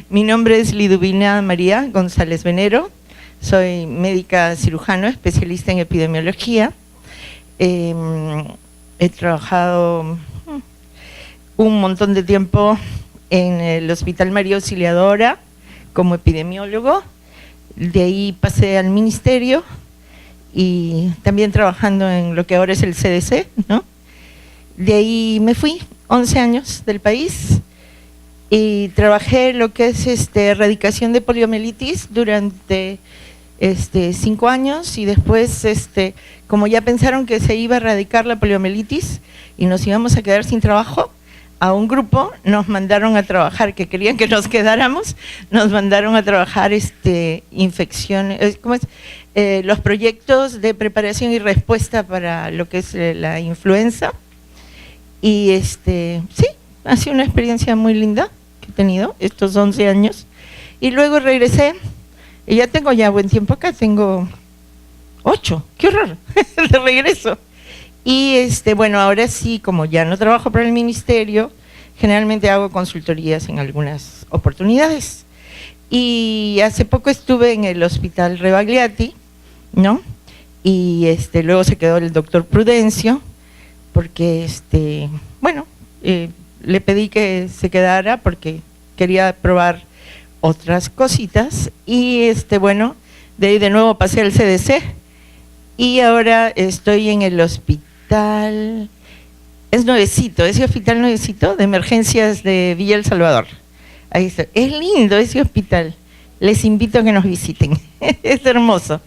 Mi nombre es Liduvina María González Venero, soy médica cirujano, especialista en epidemiología. He trabajado un montón de tiempo en el Hospital María Auxiliadora como epidemiólogo, de ahí pasé al ministerio y también trabajando en lo que ahora es el CDC, ¿no? De ahí me fui 11 años del país y trabajé lo que es erradicación de poliomielitis durante 5 años y después, como ya pensaron que se iba a erradicar la poliomielitis y nos íbamos a quedar sin trabajo, a un grupo nos mandaron a trabajar, que querían que nos quedáramos, nos mandaron a trabajar infecciones, ¿cómo es? Los proyectos de preparación y respuesta para lo que es la influenza. Y sí, ha sido una experiencia muy linda que he tenido estos 11 años. Y luego regresé, y ya tengo buen tiempo acá, tengo 8, qué horror, de regreso. Y bueno, ahora sí, como ya no trabajo para el ministerio, generalmente hago consultorías en algunas oportunidades. Y hace poco estuve en el Hospital Rebagliati, ¿no? Y luego se quedó el doctor Prudencio, porque bueno, le pedí que se quedara porque quería probar otras cositas. Y bueno, de ahí de nuevo pasé al CDC y ahora estoy en el hospital. Es nuevecito, ese hospital nuevecito de emergencias de Villa El Salvador. Ahí está. Es lindo ese hospital. Les invito a que nos visiten. Es hermoso.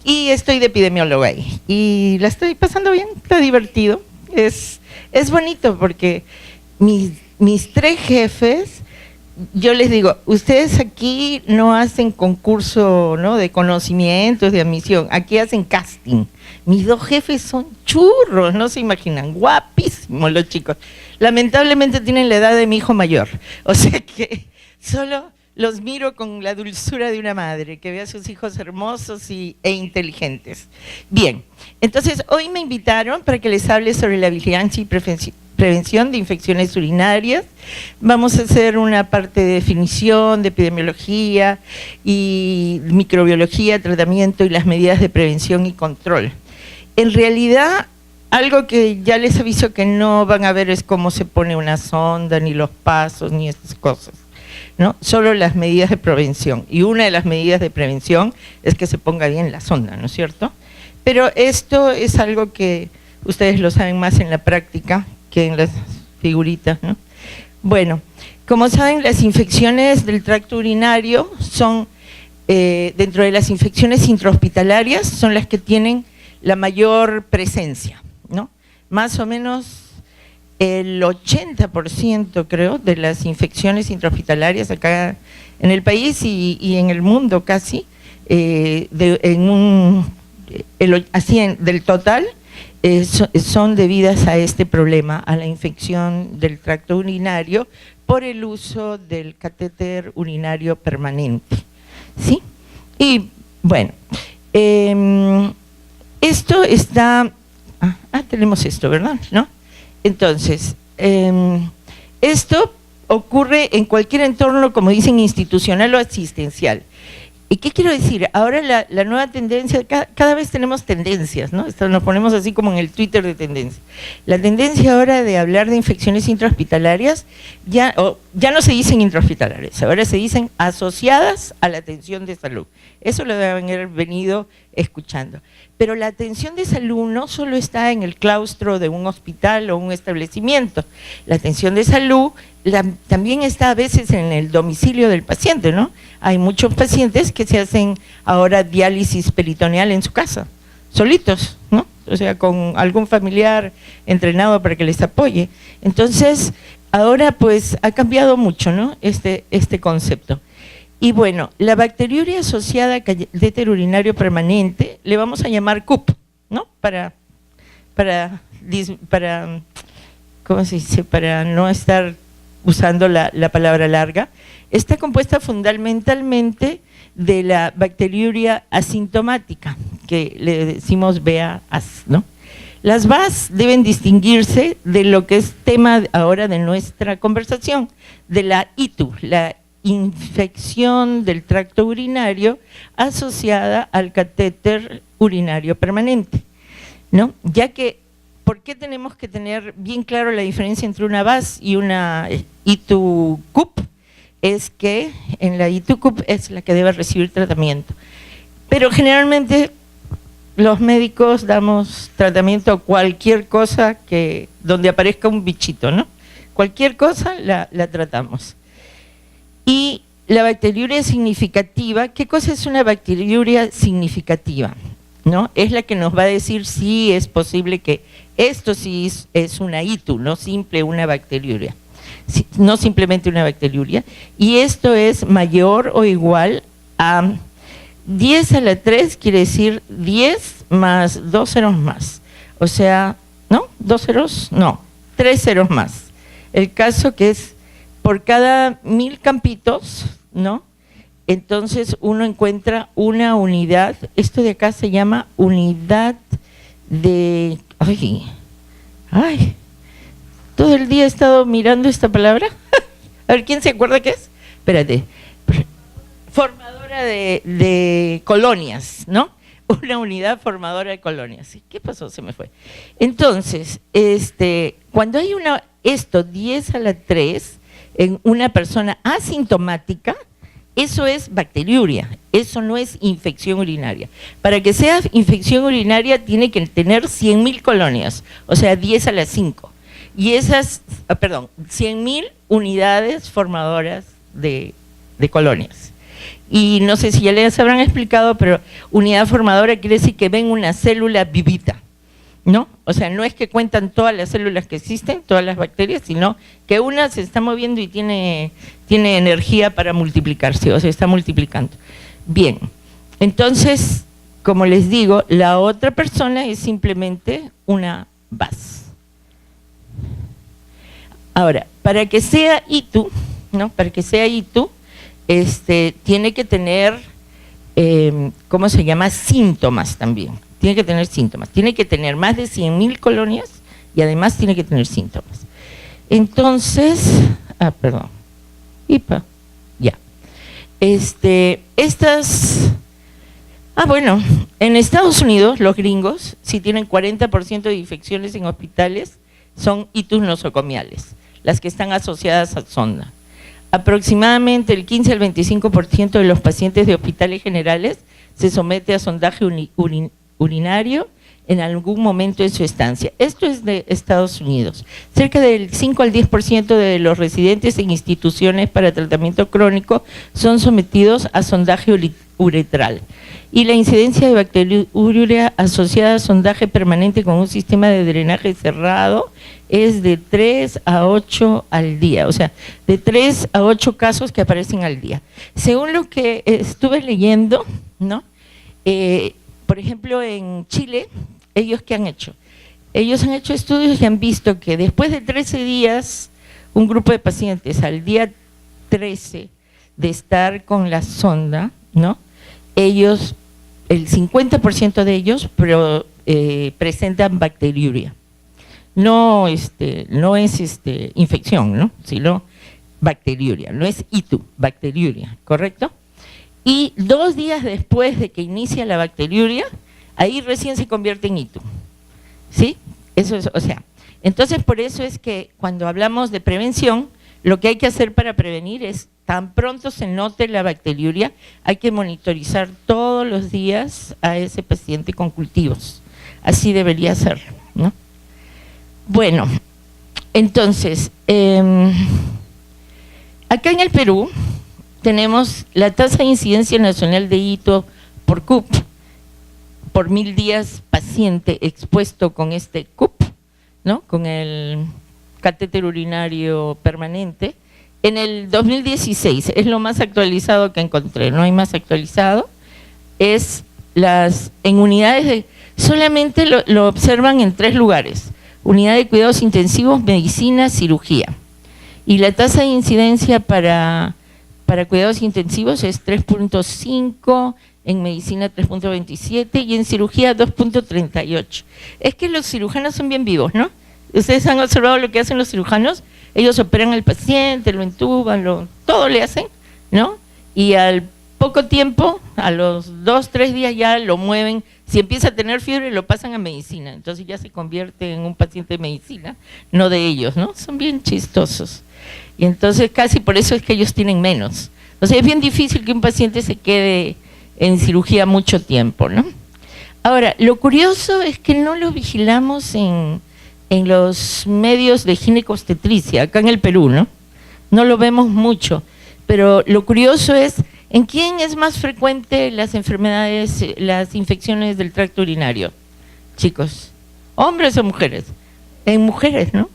Y estoy de epidemióloga ahí. Y la estoy pasando bien, está divertido. Es bonito porque mis 3 jefes, yo les digo, ustedes aquí no hacen concurso, ¿no?, de conocimientos, de admisión, aquí hacen casting. Mis 2 jefes son churros, no se imaginan, guapísimos los chicos. Lamentablemente tienen la edad de mi hijo mayor, o sea que solo los miro con la dulzura de una madre, que ve a sus hijos hermosos e inteligentes. Bien, entonces hoy me invitaron para que les hable sobre la vigilancia y prevención de infecciones urinarias. Vamos a hacer una parte de definición, de epidemiología y microbiología, tratamiento y las medidas de prevención y control. En realidad, algo que ya les aviso que no van a ver es cómo se pone una sonda, ni los pasos, ni estas cosas, ¿no? Solo las medidas de prevención. Y una de las medidas de prevención es que se ponga bien la sonda, ¿no es cierto? Pero esto es algo que ustedes lo saben más en la práctica que en las figuritas, ¿no? Bueno, como saben, las infecciones del tracto urinario son, dentro de las infecciones intrahospitalarias, son las que tienen la mayor presencia, ¿no? Más o menos el 80%, creo, de las infecciones intrahospitalarias acá en el país y en el mundo casi, del total, son debidas a este problema, a la infección del tracto urinario por el uso del catéter urinario permanente, ¿sí? Y bueno, esto está, tenemos esto, ¿verdad? ¿No? Entonces, esto ocurre en cualquier entorno, como dicen, institucional o asistencial. ¿Y qué quiero decir? Ahora la nueva tendencia, cada vez tenemos tendencias, ¿no? Nos ponemos así como en el Twitter de tendencia. La tendencia ahora de hablar de infecciones intrahospitalarias, ya no se dicen intrahospitalarias, ahora se dicen asociadas a la atención de salud. Eso lo deben haber venido escuchando. Pero la atención de salud no solo está en el claustro de un hospital o un establecimiento. La atención de salud también está a veces en el domicilio del paciente, ¿no? Hay muchos pacientes que se hacen ahora diálisis peritoneal en su casa, solitos, ¿no? O sea, con algún familiar entrenado para que les apoye. Entonces, ahora pues ha cambiado mucho, ¿no?, este concepto. Y bueno, la bacteriuria asociada a catéter urinario permanente le vamos a llamar CUP, ¿no? Para ¿cómo se dice? Para no estar usando la palabra larga. Está compuesta fundamentalmente de la bacteriuria asintomática, que le decimos BA-AS, ¿no? Las BAS deben distinguirse de lo que es tema ahora de nuestra conversación, de la ITU, la infección del tracto urinario asociada al catéter urinario permanente, ¿no? Ya que, ¿por qué tenemos que tener bien claro la diferencia entre una VAS y una ITU-CUP? Es que en la ITU-CUP es la que debe recibir tratamiento. Pero generalmente los médicos damos tratamiento a cualquier cosa donde aparezca un bichito, ¿no? Cualquier cosa la tratamos. Y la bacteriuria significativa, ¿qué cosa es una bacteriuria significativa? ¿No? Es la que nos va a decir si es posible que esto sí es una ITU, no una bacteriuria, no simplemente una bacteriuria, y esto es mayor o igual a 10 a la 3, quiere decir 10 más 2 ceros más, o sea, ¿no? 2 ceros, no, 3 ceros más. El caso que es por cada 1000 campitos, ¿no? Entonces uno encuentra una unidad, esto de acá se llama unidad de… Ay, todo el día he estado mirando esta palabra. A ver, ¿quién se acuerda qué es? Espérate. Formadora de colonias, ¿no? Una unidad formadora de colonias. ¿Qué pasó? Se me fue. Entonces, cuando hay esto 10 a la 3 en una persona asintomática, eso es bacteriuria, eso no es infección urinaria. Para que sea infección urinaria tiene que tener 100.000 colonias, o sea, 10 a la 5. Y esas, 100.000 unidades formadoras de colonias. Y no sé si ya les habrán explicado, pero unidad formadora quiere decir que ven una célula vivita, ¿no? O sea, no es que cuentan todas las células que existen, todas las bacterias, sino que una se está moviendo y tiene energía para multiplicarse, o sea, está multiplicando. Bien, entonces, como les digo, la otra persona es simplemente una VAS. Ahora, para que sea ITU, ¿no? Para que sea ITU, tiene que tener, ¿cómo se llama? Síntomas también. Tiene que tener síntomas. Tiene que tener más de 100.000 colonias y además tiene que tener síntomas. Entonces, ya. Bueno, en Estados Unidos, los gringos, si tienen 40% de infecciones en hospitales, son ITUs nosocomiales, las que están asociadas a sonda. Aproximadamente el 15 al 25% de los pacientes de hospitales generales se somete a sondaje urinario en algún momento de su estancia. Esto es de Estados Unidos. Cerca del 5 al 10% de los residentes en instituciones para tratamiento crónico son sometidos a sondaje uretral. Y la incidencia de bacteriuria asociada a sondaje permanente con un sistema de drenaje cerrado es de 3 a 8 al día, o sea, de 3 a 8 casos que aparecen al día. Según lo que estuve leyendo, ¿no? Por ejemplo, en Chile, ¿ellos qué han hecho? Ellos han hecho estudios y han visto que después de 13 días, un grupo de pacientes al día 13 de estar con la sonda, ¿no? Ellos, el 50% de ellos presentan bacteriuria. No es infección, ¿no? Sino bacteriuria, no es ITU, bacteriuria, ¿correcto? Y 2 días después de que inicia la bacteriuria, ahí recién se convierte en ITU, ¿sí? Eso es, o sea, entonces por eso es que cuando hablamos de prevención, lo que hay que hacer para prevenir es, tan pronto se note la bacteriuria, hay que monitorizar todos los días a ese paciente con cultivos. Así debería ser, ¿no? Bueno, entonces, acá en el Perú tenemos la tasa de incidencia nacional de ITU por CUP, por 1000 días paciente expuesto con este CUP, ¿no? Con el catéter urinario permanente. En el 2016, es lo más actualizado que encontré, no hay más actualizado, es en unidades solamente lo observan en 3 lugares, unidad de cuidados intensivos, medicina, cirugía. Y la tasa de incidencia para cuidados intensivos es 3.5, en medicina 3.27 y en cirugía 2.38. Es que los cirujanos son bien vivos, ¿no? Ustedes han observado lo que hacen los cirujanos, ellos operan al paciente, lo entuban, todo le hacen, ¿no? Y al poco tiempo, a los 2, 3 días ya lo mueven. Si empieza a tener fiebre, lo pasan a medicina. Entonces ya se convierte en un paciente de medicina, no de ellos, ¿no? Son bien chistosos. Y entonces casi por eso es que ellos tienen menos. O sea, es bien difícil que un paciente se quede en cirugía mucho tiempo, ¿no? Ahora, lo curioso es que no lo vigilamos en los medios de ginecobstetricia, acá en el Perú, ¿no? No lo vemos mucho. Pero lo curioso es, ¿en quién es más frecuente las enfermedades, las infecciones del tracto urinario? Chicos, ¿hombres o mujeres? En mujeres, ¿no?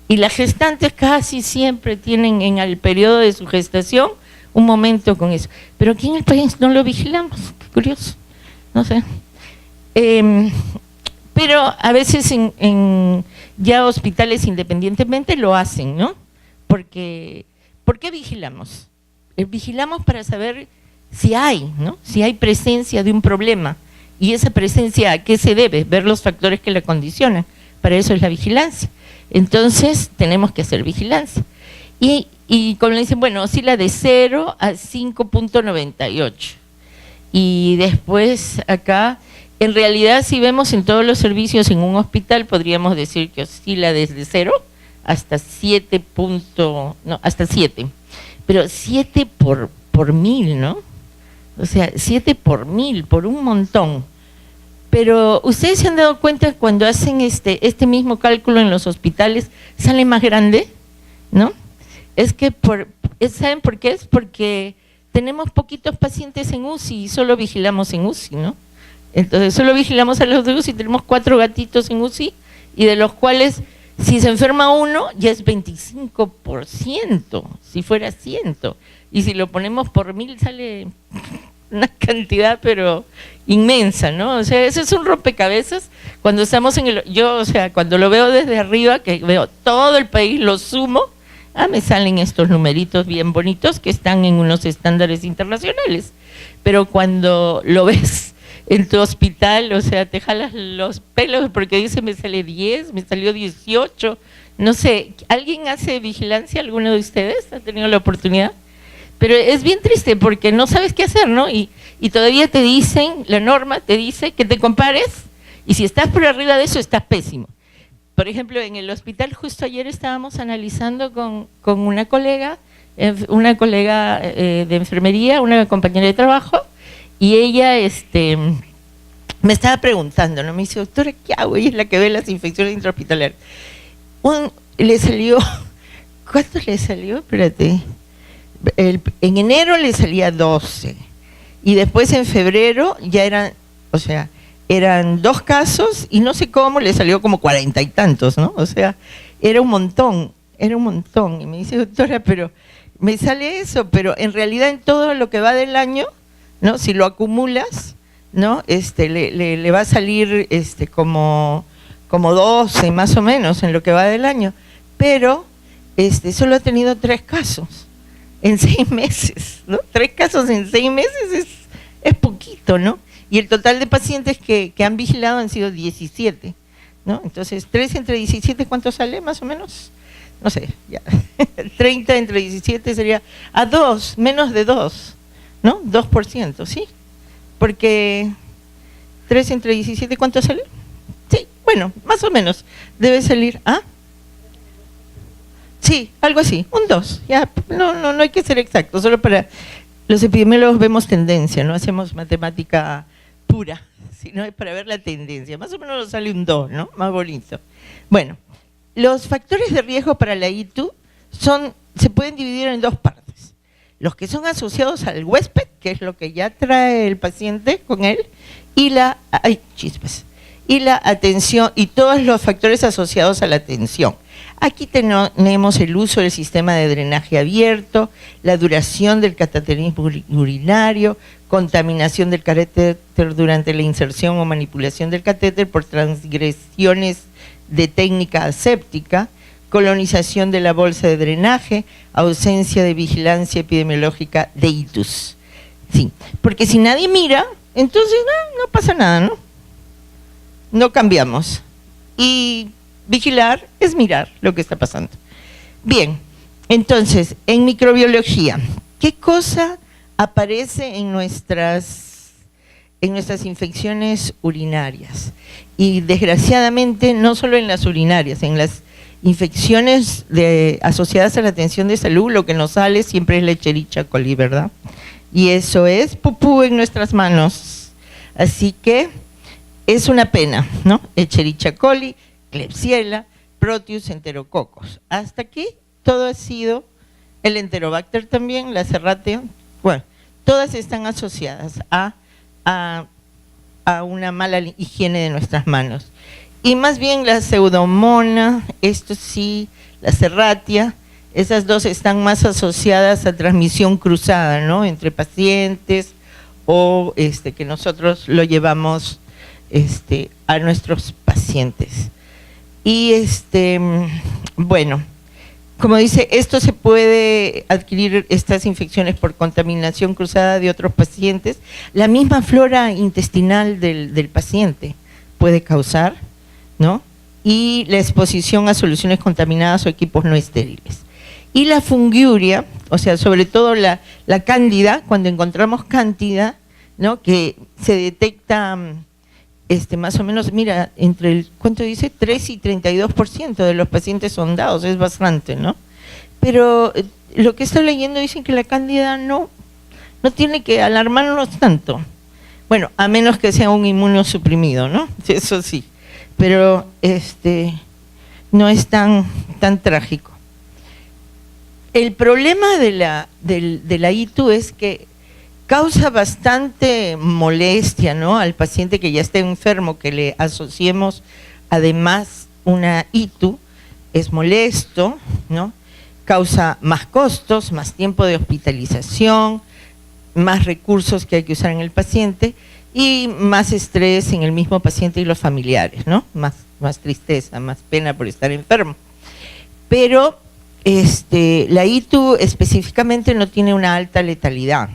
Y las gestantes casi siempre tienen en el periodo de su gestación un momento con eso. Pero aquí en el país no lo vigilamos, qué curioso, no sé. Pero a veces en ya hospitales independientemente lo hacen, ¿no? Porque, ¿por qué vigilamos? Vigilamos para saber si hay, ¿no? Si hay presencia de un problema. Y esa presencia, ¿a qué se debe? Ver los factores que la condicionan. Para eso es la vigilancia. Entonces, tenemos que hacer vigilancia. Y como le dicen, bueno, oscila de 0 a 5.98. Y después acá, en realidad, si vemos en todos los servicios en un hospital, podríamos decir que oscila desde 0 hasta 7. Hasta 7. Pero 7 por 1000, ¿no? O sea, 7 por 1000, por un montón. Pero ustedes se han dado cuenta cuando hacen este mismo cálculo en los hospitales, sale más grande, ¿no? Es que, ¿saben por qué? Es porque tenemos poquitos pacientes en UCI y solo vigilamos en UCI, ¿no? Entonces, solo vigilamos a los de UCI, tenemos 4 gatitos en UCI, y de los cuales, si se enferma uno, ya es 25%, si fuera 100. Y si lo ponemos por 1000, sale una cantidad, pero inmensa, ¿no? O sea, ese es un rompecabezas. Cuando estamos yo, o sea, cuando lo veo desde arriba, que veo todo el país, lo sumo, me salen estos numeritos bien bonitos que están en unos estándares internacionales. Pero cuando lo ves en tu hospital, o sea, te jalas los pelos porque dice, me sale 10, me salió 18, no sé. ¿Alguien hace vigilancia, alguno de ustedes? ¿Ha tenido la oportunidad? Pero es bien triste porque no sabes qué hacer, ¿no? Y todavía te dicen, la norma te dice que te compares, y si estás por arriba de eso, estás pésimo. Por ejemplo, en el hospital justo ayer estábamos analizando con una colega de enfermería, una compañera de trabajo, y ella me estaba preguntando, ¿no? Me dice, doctora, ¿qué hago? Ella es la que ve las infecciones intrahospitalarias. Le salió, ¿cuánto le salió? Espérate. En enero le salía 12, y después en febrero ya eran 2 casos, y no sé cómo le salió como 40 y tantos, ¿no? O sea, era un montón. Y me dice, doctora, pero me sale eso, pero en realidad en todo lo que va del año, ¿no? Si lo acumulas, ¿no? Le va a salir como 12 más o menos en lo que va del año, pero solo ha tenido 3 casos en 6 meses, ¿no? 3 casos en 6 meses es poquito, ¿no? Y el total de pacientes que han vigilado han sido 17, ¿no? Entonces, 3 entre 17, ¿cuánto sale más o menos? No sé, ya. 30 entre 17 sería a 2, menos de 2, ¿no? 2%, ¿sí? Porque 3 entre 17, ¿cuánto sale? Sí, bueno, más o menos debe salir, sí, algo así, un 2, ya, no hay que ser exacto, solo para los epidemiólogos vemos tendencia, no hacemos matemática pura, sino es para ver la tendencia, más o menos nos sale un 2, ¿no? Más bonito. Bueno, los factores de riesgo para la ITU se pueden dividir en 2 partes, los que son asociados al huésped, que es lo que ya trae el paciente con él, y la atención, y todos los factores asociados a la atención. Aquí tenemos el uso del sistema de drenaje abierto, la duración del cateterismo urinario, contaminación del catéter durante la inserción o manipulación del catéter por transgresiones de técnica aséptica, colonización de la bolsa de drenaje, ausencia de vigilancia epidemiológica de itus. Sí, porque si nadie mira, entonces no pasa nada, ¿no? No cambiamos. Y vigilar es mirar lo que está pasando. Bien, entonces, en microbiología, ¿Qué cosa aparece en nuestras infecciones urinarias? Y desgraciadamente, no solo en las urinarias, en las infecciones asociadas a la atención de salud, lo que nos sale siempre es la Escherichia coli, ¿verdad? Y eso es pupú en nuestras manos. Así que es una pena, ¿no? Escherichia coli, Klebsiella, Proteus, Enterococcus. Hasta aquí todo ha sido el Enterobacter también, la Serratia. Bueno, todas están asociadas a una mala higiene de nuestras manos. Y más bien la Pseudomonas, esto sí, la Serratia, esas dos están más asociadas a transmisión cruzada, ¿no? Entre pacientes o que nosotros lo llevamos a nuestros pacientes. Y bueno, como dice, esto se puede adquirir, estas infecciones, por contaminación cruzada de otros pacientes. La misma flora intestinal del paciente puede causar, ¿no? Y la exposición a soluciones contaminadas o equipos no estériles. Y la fungiuria, o sea, sobre todo la cándida, cuando encontramos cándida, ¿no? Que se detecta más o menos, mira, entre el, ¿cuánto dice? 3 y 32% de los pacientes sondados, es bastante, ¿no? Pero lo que estoy leyendo dicen que la cándida no tiene que alarmarnos tanto. Bueno, a menos que sea un inmunosuprimido, ¿no? Eso sí, pero no es tan trágico. El problema de la ITU es que causa bastante molestia, ¿no? Al paciente que ya esté enfermo, que le asociemos además una ITU, es molesto, ¿no? Causa más costos, más tiempo de hospitalización, más recursos que hay que usar en el paciente y más estrés en el mismo paciente y los familiares, ¿no? Más tristeza, más pena por estar enfermo. Pero la ITU específicamente no tiene una alta letalidad.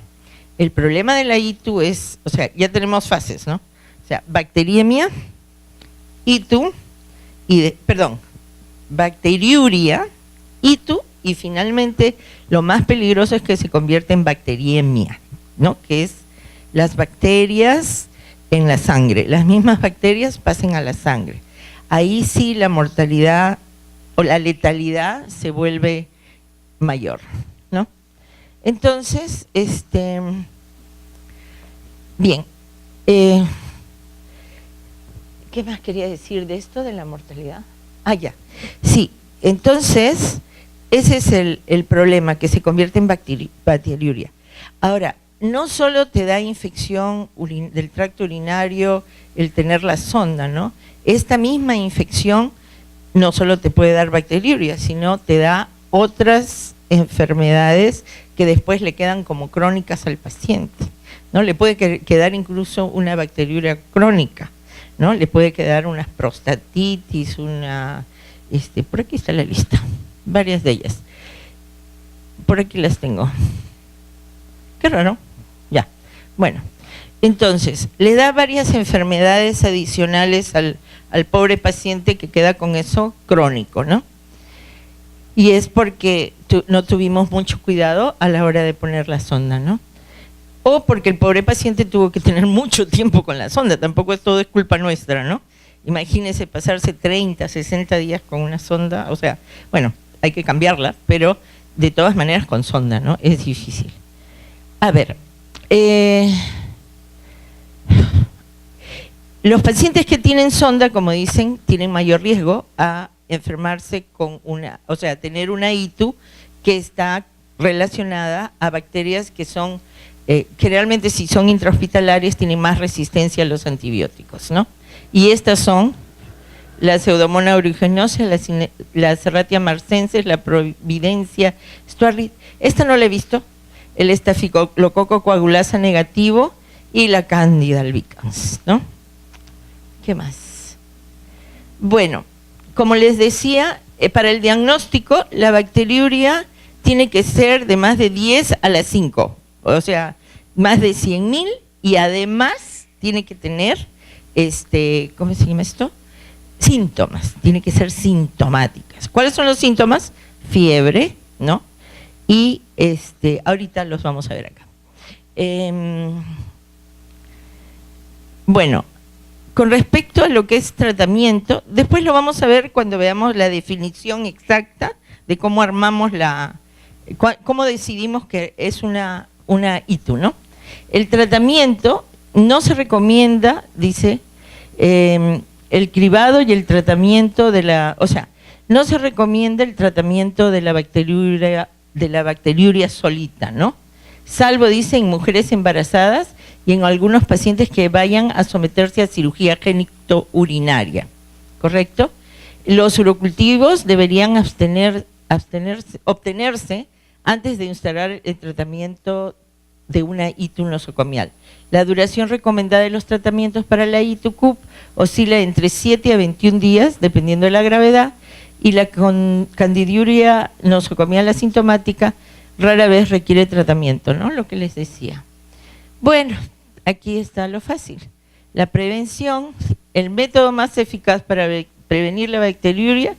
El problema de la ITU es, o sea, ya tenemos fases, ¿no? O sea, bacteriemia, ITU, bacteriuria, ITU, y finalmente lo más peligroso es que se convierte en bacteriemia, ¿no? Que es las bacterias en la sangre. Las mismas bacterias pasan a la sangre. Ahí sí la mortalidad o la letalidad se vuelve mayor, ¿no? Entonces, bien, ¿qué más quería decir de esto de la mortalidad? Ya, sí, entonces, ese es el problema, que se convierte en bacteriuria. Ahora, no solo te da infección del tracto urinario el tener la sonda, ¿no? Esta misma infección no solo te puede dar bacteriuria, sino te da otras enfermedades que después le quedan como crónicas al paciente, ¿no? Le puede quedar incluso una bacteriuria crónica, ¿no? Le puede quedar una prostatitis, por aquí está la lista, varias de ellas. Por aquí las tengo. Qué raro. Ya. Bueno, entonces, le da varias enfermedades adicionales al pobre paciente que queda con eso crónico, ¿no? Y es porque no tuvimos mucho cuidado a la hora de poner la sonda, ¿no? O porque el pobre paciente tuvo que tener mucho tiempo con la sonda, tampoco todo es culpa nuestra, ¿no? Imagínese pasarse 30, 60 días con una sonda, o sea, bueno, hay que cambiarla, pero de todas maneras con sonda, ¿no? Es difícil. A ver, los pacientes que tienen sonda, como dicen, tienen mayor riesgo a enfermarse con tener una ITU que está relacionada a bacterias que son, generalmente si son intrahospitalarias, tienen más resistencia a los antibióticos, ¿no? Y estas son la Pseudomonas aeruginosa, la Serratia marcensis, la Providencia Stuarti, esta no la he visto, el Staphylococcus coagulasa negativo y la Candida albicans, ¿no? ¿Qué más? Bueno, como les decía, para el diagnóstico, la bacteriuria tiene que ser de más de 10 a la 5, o sea, más de 100.000, y además tiene que tener, ¿cómo se llama esto? Síntomas, tiene que ser sintomáticas. ¿Cuáles son los síntomas? Fiebre, ¿no? y ahorita los vamos a ver acá. Bueno, con respecto a lo que es tratamiento, después lo vamos a ver cuando veamos la definición exacta de cómo armamos cómo decidimos que es una ITU, ¿no? El tratamiento no se recomienda, dice, el cribado y el tratamiento no se recomienda el tratamiento de la bacteriuria solita, ¿no? Salvo, dice, en mujeres embarazadas y en algunos pacientes que vayan a someterse a cirugía genitourinaria, ¿correcto? Los urocultivos deberían obtenerse antes de instalar el tratamiento de una ITU nosocomial. La duración recomendada de los tratamientos para la ITU CUP oscila entre 7 a 21 días, dependiendo de la gravedad, y la candidiuria nosocomial asintomática rara vez requiere tratamiento, ¿no? Lo que les decía. Bueno, aquí está lo fácil. La prevención, el método más eficaz para prevenir la bacteriuria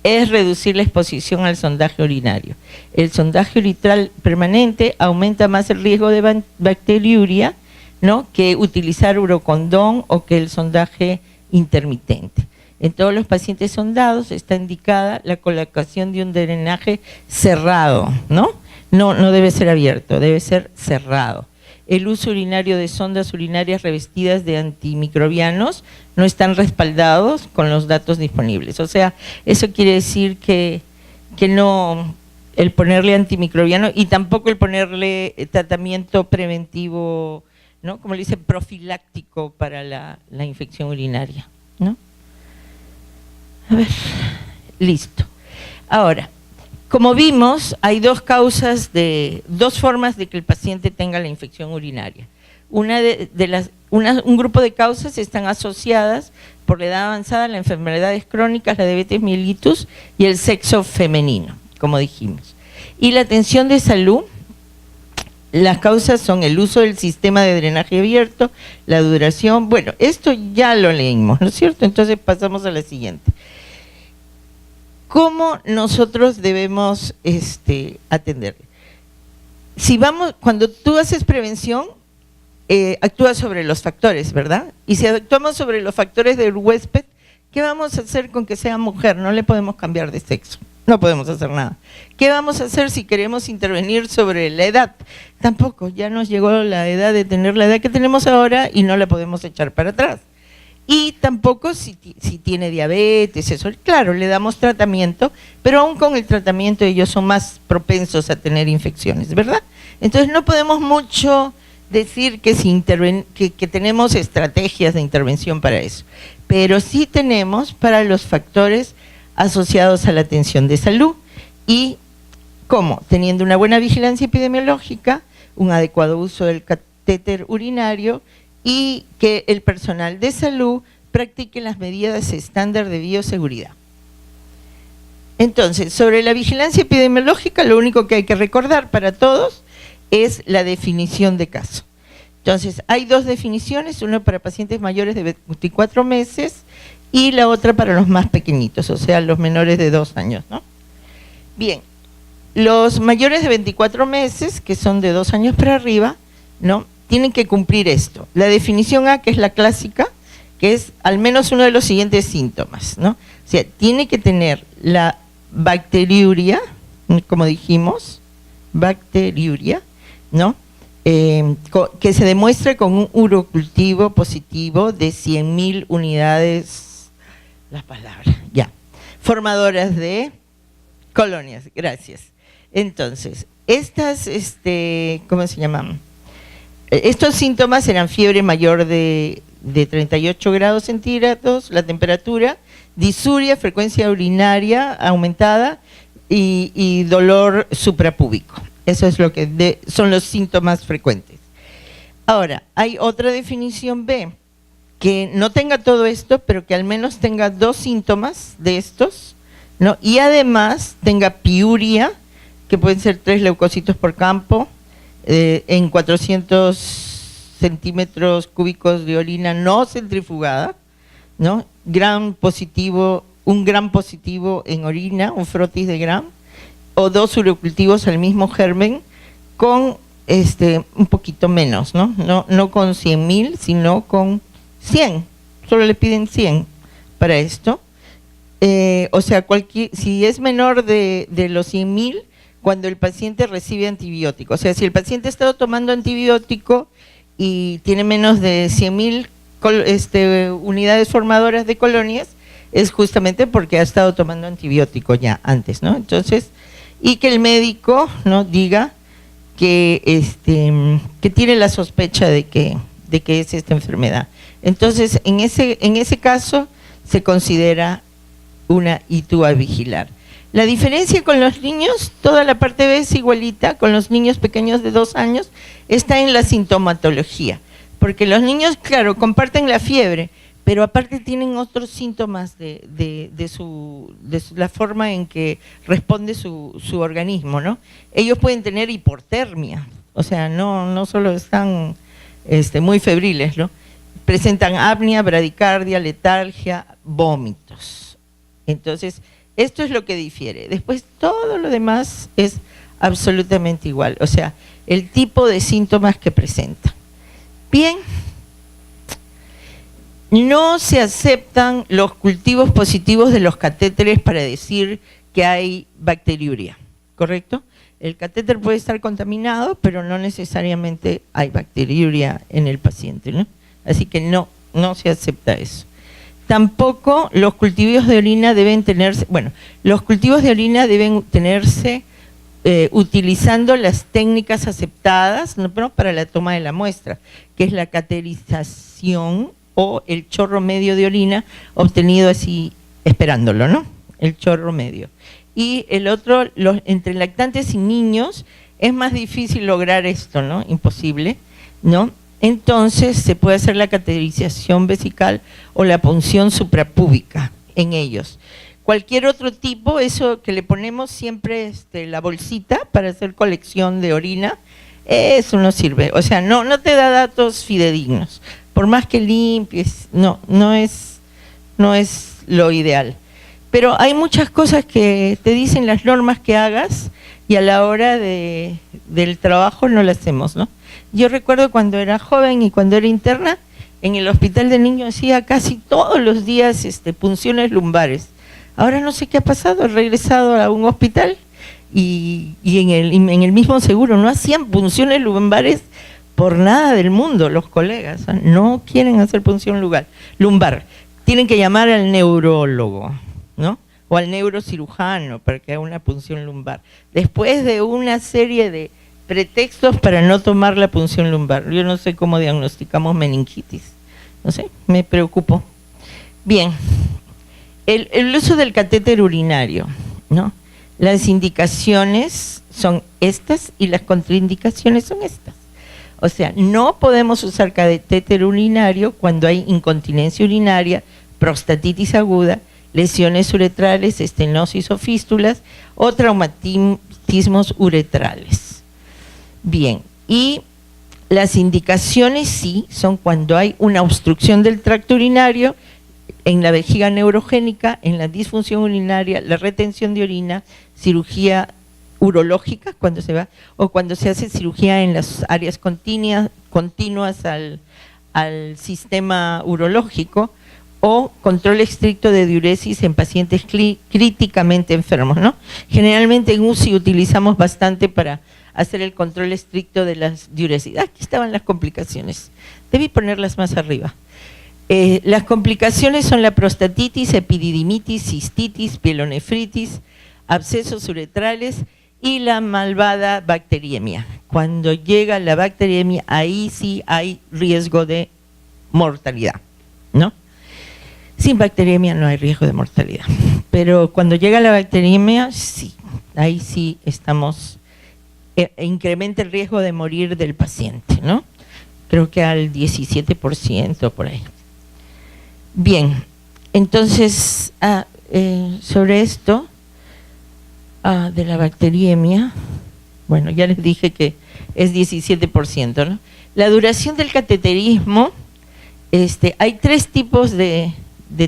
es reducir la exposición al sondaje urinario. El sondaje uretral permanente aumenta más el riesgo de bacteriuria, ¿no?, que utilizar urocondón o que el sondaje intermitente. En todos los pacientes sondados está indicada la colocación de un drenaje cerrado, ¿no? No debe ser abierto, debe ser cerrado. El uso urinario de sondas urinarias revestidas de antimicrobianos no están respaldados con los datos disponibles. O sea, eso quiere decir que no, el ponerle antimicrobiano y tampoco el ponerle tratamiento preventivo, ¿no?, como le dice, profiláctico para la infección urinaria, ¿no? A ver, listo. Ahora, como vimos, hay dos formas de que el paciente tenga la infección urinaria. Un grupo de causas están asociadas por la edad avanzada, las enfermedades crónicas, la diabetes mellitus y el sexo femenino, como dijimos. Y la atención de salud, las causas son el uso del sistema de drenaje abierto, la duración, bueno, esto ya lo leímos, ¿no es cierto? Entonces pasamos a la siguiente. ¿Cómo nosotros debemos atenderle? Cuando tú haces prevención, actúas sobre los factores, ¿verdad? Y si actuamos sobre los factores del huésped, ¿qué vamos a hacer con que sea mujer? No le podemos cambiar de sexo, no podemos hacer nada. ¿Qué vamos a hacer si queremos intervenir sobre la edad? Tampoco, ya nos llegó la edad de tener la edad que tenemos ahora y no la podemos echar para atrás. Y tampoco si tiene diabetes, eso, claro, le damos tratamiento, pero aún con el tratamiento ellos son más propensos a tener infecciones, ¿verdad? Entonces no podemos mucho decir que tenemos estrategias de intervención para eso, pero sí tenemos para los factores asociados a la atención de salud. ¿Y cómo? Teniendo una buena vigilancia epidemiológica, un adecuado uso del catéter urinario, y que el personal de salud practique las medidas estándar de bioseguridad. Entonces, sobre la vigilancia epidemiológica, lo único que hay que recordar para todos es la definición de caso. Entonces, hay dos definiciones, una para pacientes mayores de 24 meses y la otra para los más pequeñitos, o sea, los menores de 2 años, ¿no? Bien, los mayores de 24 meses, que son de 2 años para arriba, ¿no?, tienen que cumplir esto. La definición A, que es la clásica, que es al menos uno de los siguientes síntomas, ¿no? O sea, tiene que tener la bacteriuria, como dijimos, bacteriuria, ¿no? Que se demuestre con un urocultivo positivo de 100.000 unidades, las palabras, ya, formadoras de colonias, gracias. Entonces, estas, ¿cómo se llaman? Estos síntomas eran fiebre mayor de 38 grados centígrados, la temperatura, disuria, frecuencia urinaria aumentada y dolor suprapúbico. Eso es lo que son los síntomas frecuentes. Ahora, hay otra definición B, que no tenga todo esto, pero que al menos tenga 2 síntomas de estos, ¿no? Y además tenga piuria, que pueden ser 3 leucocitos por campo, en 400 centímetros cúbicos de orina no centrifugada, ¿no? Un gran positivo en orina, un frotis de Gram, o 2 urocultivos al mismo germen con un poquito menos, ¿no? No con 100.000, sino con 100. Solo le piden 100 para esto. O sea, si es menor de los 100.000, cuando el paciente recibe antibiótico. O sea, si el paciente ha estado tomando antibiótico y tiene menos de 100.000 unidades formadoras de colonias, es justamente porque ha estado tomando antibiótico ya antes, ¿no? Entonces, y que el médico, ¿no?, diga que tiene la sospecha de que es esta enfermedad. Entonces, en ese caso se considera una ITU a vigilar. La diferencia con los niños, toda la parte B es igualita, con los niños pequeños de 2 años, está en la sintomatología, porque los niños, claro, comparten la fiebre, pero aparte tienen otros síntomas de la forma en que responde su organismo, ¿no? Ellos pueden tener hipotermia, o sea, no solo están muy febriles, ¿no? Presentan apnea, bradicardia, letargia, vómitos. Entonces, esto es lo que difiere. Después, todo lo demás es absolutamente igual, o sea, el tipo de síntomas que presenta. Bien. No se aceptan los cultivos positivos de los catéteres para decir que hay bacteriuria, ¿correcto? El catéter puede estar contaminado, pero no necesariamente hay bacteriuria en el paciente, ¿no? Así que no se acepta eso. Tampoco los cultivos de orina deben tenerse, los cultivos de orina deben tenerse utilizando las técnicas aceptadas, ¿no?, para la toma de la muestra, que es la cateterización o el chorro medio de orina obtenido así, esperándolo, ¿no? El chorro medio. Y el otro, entre lactantes y niños, es más difícil lograr esto, ¿no? Imposible, ¿no? Entonces se puede hacer la cateterización vesical o la punción suprapúbica en ellos. Cualquier otro tipo, eso que le ponemos siempre la bolsita para hacer colección de orina, eso no sirve, o sea, no te da datos fidedignos. Por más que limpies, no es lo ideal. Pero hay muchas cosas que te dicen las normas que hagas y a la hora del trabajo no las hacemos, ¿no? Yo recuerdo cuando era joven y cuando era interna, en el hospital de niños hacía casi todos los días punciones lumbares. Ahora no sé qué ha pasado, he regresado a un hospital y en el mismo seguro no hacían punciones lumbares por nada del mundo. Los colegas no quieren hacer punción lumbar, tienen que llamar al neurólogo, ¿no?, o al neurocirujano para que haga una punción lumbar, después de una serie de pretextos para no tomar la punción lumbar. Yo no sé cómo diagnosticamos meningitis, no sé, me preocupo. Bien, el uso del catéter urinario, ¿no? Las indicaciones son estas y las contraindicaciones son estas. O sea, no podemos usar catéter urinario cuando hay incontinencia urinaria, prostatitis aguda, lesiones uretrales, estenosis o fístulas o traumatismos uretrales. Bien, y las indicaciones sí son cuando hay una obstrucción del tracto urinario, en la vejiga neurogénica, en la disfunción urinaria, la retención de orina, cirugía urológica cuando se va, o cuando se hace cirugía en las áreas continuas al sistema urológico, o control estricto de diuresis en pacientes críticamente enfermos, ¿no? Generalmente en UCI utilizamos bastante para hacer el control estricto de las diuresis. Aquí estaban las complicaciones, debí ponerlas más arriba. Las complicaciones son la prostatitis, epididimitis, cistitis, pielonefritis, abscesos uretrales y la malvada bacteriemia. Cuando llega la bacteriemia, ahí sí hay riesgo de mortalidad, ¿no? Sin bacteriemia no hay riesgo de mortalidad, pero cuando llega la bacteriemia, sí, ahí sí estamos, incrementa el riesgo de morir del paciente, ¿no? Creo que al 17% por ahí. Bien, entonces, sobre esto de la bacteriemia, bueno, ya les dije que es 17%, ¿no? La duración del cateterismo, hay 3 tipos de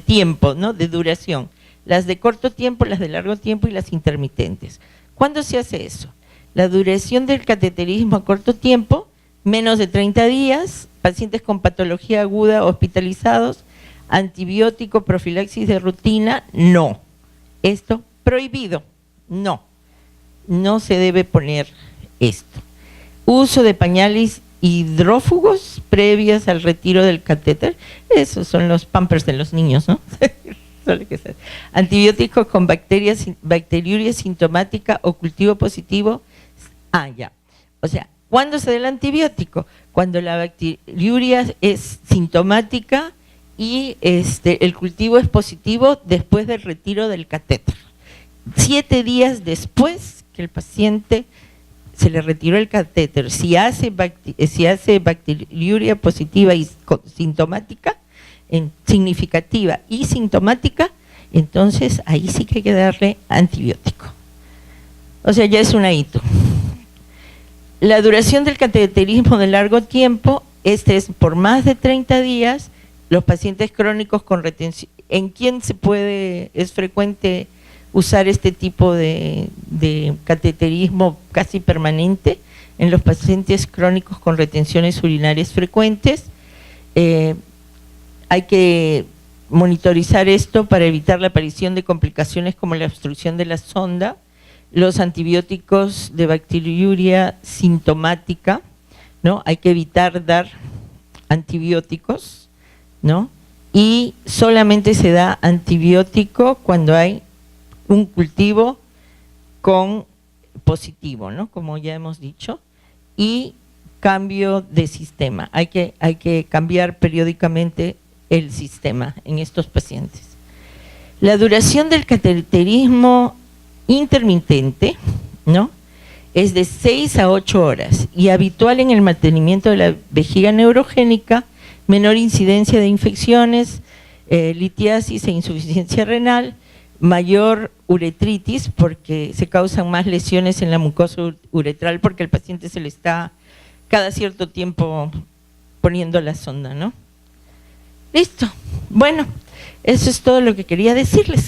tiempo, ¿no?, de duración: las de corto tiempo, las de largo tiempo y las intermitentes. ¿Cuándo se hace eso? La duración del cateterismo a corto tiempo, menos de 30 días, pacientes con patología aguda hospitalizados, antibiótico, profilaxis de rutina, no. Esto prohibido, no. No se debe poner esto. Uso de pañales hidrófugos previas al retiro del catéter, esos son los pampers de los niños, ¿no? Antibióticos con bacteriuria sintomática o cultivo positivo. Ya. O sea, ¿cuándo se da el antibiótico? Cuando la bacteriuria es sintomática y el cultivo es positivo después del retiro del catéter. 7 días después que el paciente se le retiró el catéter, si hace bacteriuria positiva y sintomática, significativa y sintomática, entonces ahí sí que hay que darle antibiótico. O sea, ya es un hito. La duración del cateterismo de largo tiempo, es por más de 30 días, los pacientes crónicos con retención. ¿En quién es frecuente usar este tipo de cateterismo casi permanente? En los pacientes crónicos con retenciones urinarias frecuentes. Hay que monitorizar esto para evitar la aparición de complicaciones como la obstrucción de la sonda, los antibióticos de bacteriuria sintomática, ¿no? Hay que evitar dar antibióticos, ¿no? Y solamente se da antibiótico cuando hay un cultivo con positivo, ¿no? Como ya hemos dicho, y cambio de sistema. Hay que cambiar periódicamente el sistema en estos pacientes. La duración del cateterismo intermitente, ¿no? Es de 6 a 8 horas y habitual en el mantenimiento de la vejiga neurogénica, menor incidencia de infecciones, litiasis e insuficiencia renal, mayor uretritis porque se causan más lesiones en la mucosa uretral porque el paciente se le está cada cierto tiempo poniendo la sonda, ¿no? Listo. Bueno, eso es todo lo que quería decirles.